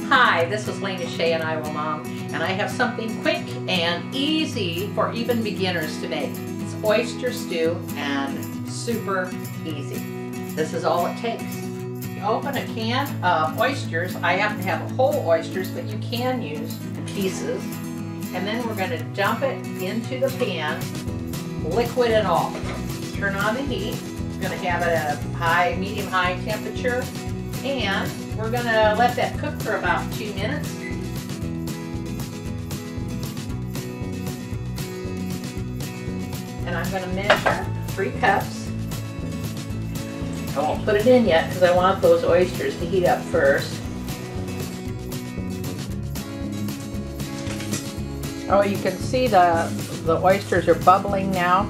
Hi, this is Lena Shea and Iowa Mom, and I have something quick and easy for even beginners to make. It's oyster stew and super easy. This is all it takes. You open a can of oysters. I happen to have whole oysters, but you can use pieces. And then we're going to dump it into the pan, liquid and all. Turn on the heat. We're going to have it at a medium-high temperature. And we're going to let that cook for about 2 minutes. And I'm going to measure 3 cups. I won't put it in yet because I want those oysters to heat up first. Oh, you can see the oysters are bubbling now.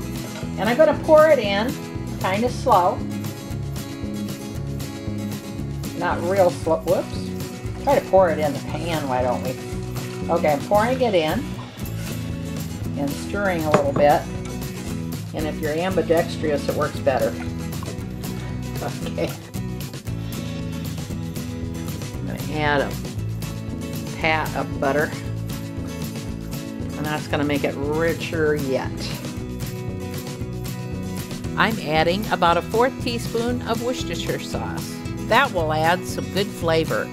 And I'm going to pour it in kind of slow. Not real slow. Whoops. Try to pour it in the pan, why don't we? Okay, I'm pouring it in and stirring a little bit. And if you're ambidextrous, it works better. Okay. I'm going to add a pat of butter. And that's going to make it richer yet. I'm adding about a 1/4 teaspoon of Worcestershire sauce. That will add some good flavor.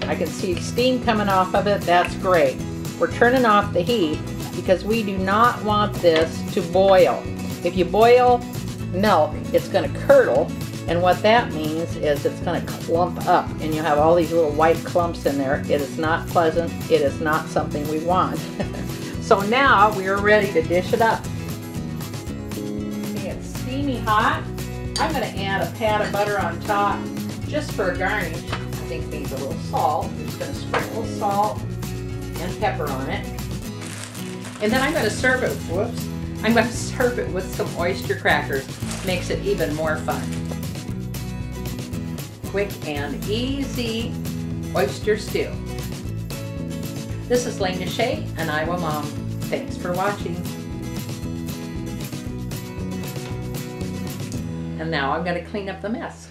I can see steam coming off of it. That's great. We're turning off the heat because we do not want this to boil. If you boil milk, it's going to curdle, and what that means is it's going to clump up and you have all these little white clumps in there. It is not pleasant. It is not something we want. So now we are ready to dish it up. It's steamy hot. I'm going to add a pat of butter on top just for a garnish. I think it needs a little salt. I'm just going to sprinkle salt and pepper on it. And then I'm going to serve it, I'm going to serve it with some oyster crackers. Makes it even more fun. Quick and easy oyster stew. This is Lena Shea and Iowa Mom. Thanks for watching. And now I'm going to clean up the mess.